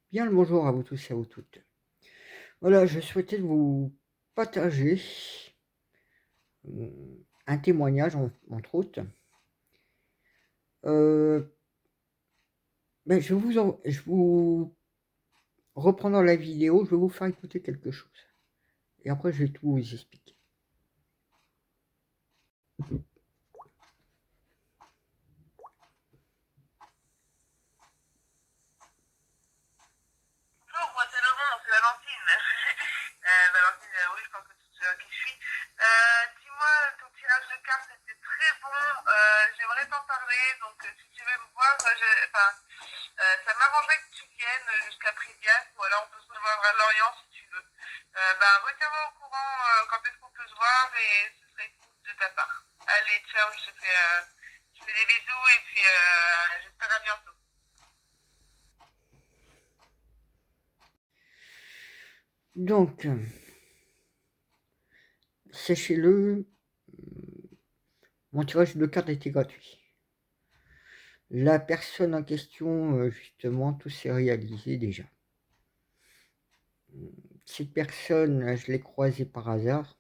Bien le bonjour à vous tous et à vous toutes. Voilà, je souhaitais vous partager un témoignage, entre autres. Euh, je vous reprenant la vidéo, je vais vous faire écouter quelque chose. Et après, je vais tout vous expliquer. Bonjour, moi c'est Laurent, c'est Valentine. Valentine, oui, je pense que tu sais qui je suis. Dis-moi, ton tirage de cartes était très bon. J'aimerais t'en parler, donc si tu veux me voir, ça m'arrangerait que tu viennes jusqu'à Pridias, ou alors on peut se revoir à Lorient si tu veux. Retiens-moi au courant quand est-ce qu'on peut se voir et ce serait cool de ta part. Allez, ciao, je te fais des bisous et puis j'espère à bientôt. Donc, sachez-le, mon tirage de cartes était gratuit. La personne en question, justement, tout s'est réalisé déjà. Cette personne, je l'ai croisée par hasard.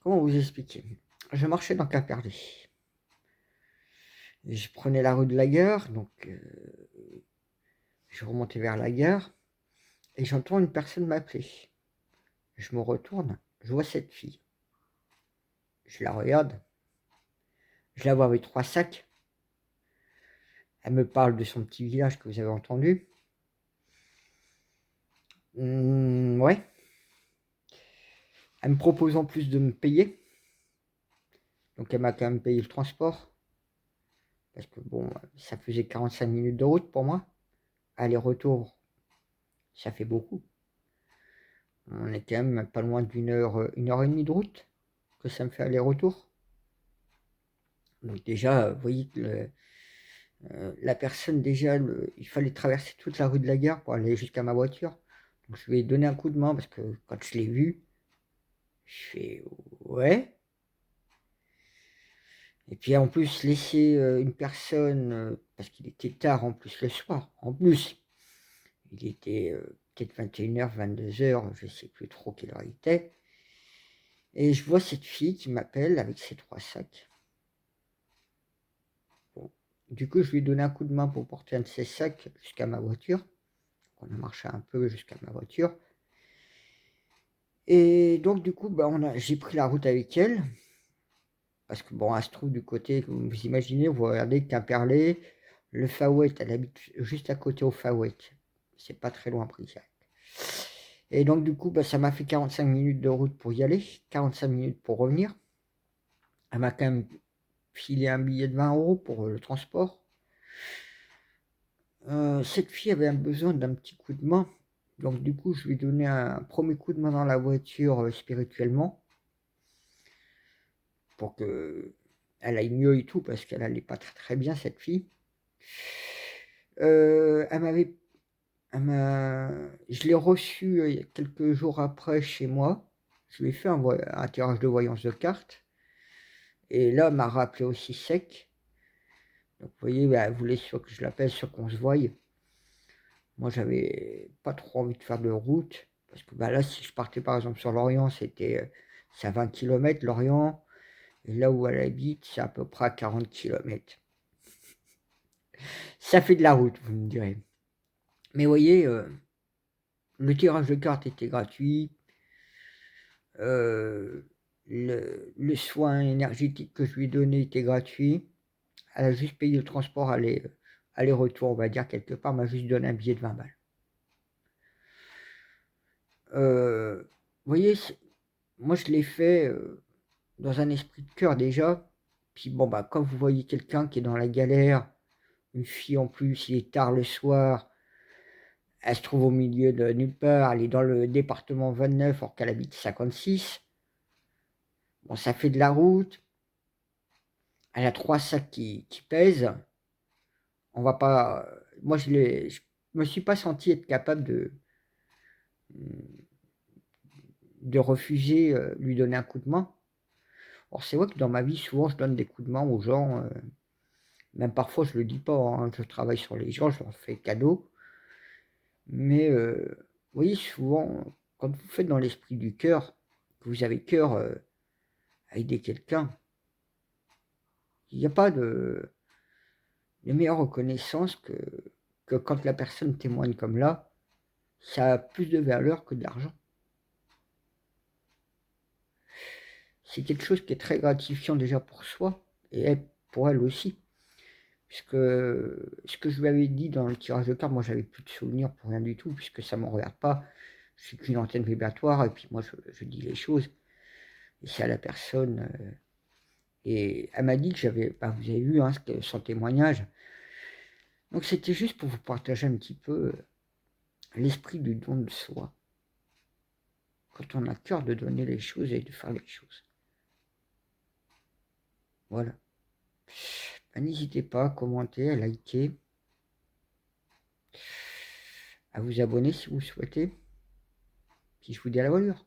Comment vous expliquer? Je marchais dans Quimperlé. Je prenais la rue de la Gare, donc je remontais vers la gare et j'entends une personne m'appeler. Je me retourne, je vois cette fille. Je la regarde, je la vois avec 3 sacs. Elle me parle de son petit village que vous avez entendu. Ouais. Elle me propose en plus de me payer. Donc elle m'a quand même payé le transport. Parce que bon, ça faisait 45 minutes de route pour moi. Aller-retour, ça fait beaucoup. On est quand même pas loin une heure et demie de route que ça me fait aller-retour. Donc déjà, vous voyez que la personne, déjà, il fallait traverser toute la rue de la Gare pour aller jusqu'à ma voiture. Donc je lui ai donné un coup de main parce que quand je l'ai vu, je fais ouais. Et puis en plus, laisser une personne, parce qu'il était tard en plus le soir, en plus, il était peut-être 21h, 22h, je ne sais plus trop quelle heure il était. Et je vois cette fille qui m'appelle avec ses 3 sacs. Bon. Du coup, je lui ai donné un coup de main pour porter un de ses sacs jusqu'à ma voiture. On a marché un peu jusqu'à ma voiture. Et donc, du coup, j'ai pris la route avec elle. Parce que, bon, elle se trouve du côté, comme vous imaginez, vous regardez Quimperlé, le Fawet, elle habite juste à côté au Fawet. C'est pas très loin, Brisac. Et donc, du coup, ça m'a fait 45 minutes de route pour y aller, 45 minutes pour revenir. Elle m'a quand même filé un billet de 20 € pour le transport. Cette fille avait besoin d'un petit coup de main. Donc, du coup, je lui ai donné un premier coup de main dans la voiture spirituellement. Pour que elle aille mieux et tout, parce qu'elle allait pas très, très bien, cette fille. Elle m'avait je l'ai reçue, quelques jours après chez moi. Je lui ai fait un tirage de voyance de cartes et là, elle m'a rappelé aussi sec. Donc vous voyez, elle voulait sûr que je l'appelle, sûr qu'on se voie. Moi, j'avais pas trop envie de faire de route parce que, là, si je partais, par exemple, sur Lorient, c'est à 20 km Lorient. Et là où elle habite, c'est à peu près à 40 km. Ça fait de la route, vous me direz. Mais vous voyez, le tirage de cartes était gratuit. Le soin énergétique que je lui ai donné était gratuit. Elle a juste payé le transport aller-retour, on va dire, quelque part. Elle m'a juste donné un billet de 20 balles. Vous voyez, moi je l'ai fait dans un esprit de cœur déjà. Puis bon, quand vous voyez quelqu'un qui est dans la galère, une fille en plus, il est tard le soir, elle se trouve au milieu de nulle part, elle est dans le département 29 alors qu'elle habite 56. Bon, ça fait de la route. Elle a 3 sacs qui pèsent. On va pas. Moi, je me suis pas senti être capable de refuser lui donner un coup de main. Alors, c'est vrai que dans ma vie, souvent, je donne des coups de main aux gens. Même parfois, je le dis pas, hein, je travaille sur les gens, je leur fais cadeau. Mais vous voyez, souvent, quand vous faites dans l'esprit du cœur, que vous avez cœur à aider quelqu'un, il n'y a pas de meilleure reconnaissance que quand la personne témoigne comme là, ça a plus de valeur que de l'argent. C'est quelque chose qui est très gratifiant déjà pour soi et pour elle aussi. Puisque ce que je lui avais dit dans le tirage de cartes, moi j'avais plus de souvenirs pour rien du tout, puisque ça ne me regarde pas. Je suis qu'une antenne vibratoire, et puis moi je dis les choses, et c'est à la personne. Et elle m'a dit que vous avez vu hein, son témoignage. Donc c'était juste pour vous partager un petit peu l'esprit du don de soi. Quand on a cœur de donner les choses et de faire les choses. Voilà. Ben, n'hésitez pas à commenter, à liker, à vous abonner si vous le souhaitez. Puis je vous dis à la volure.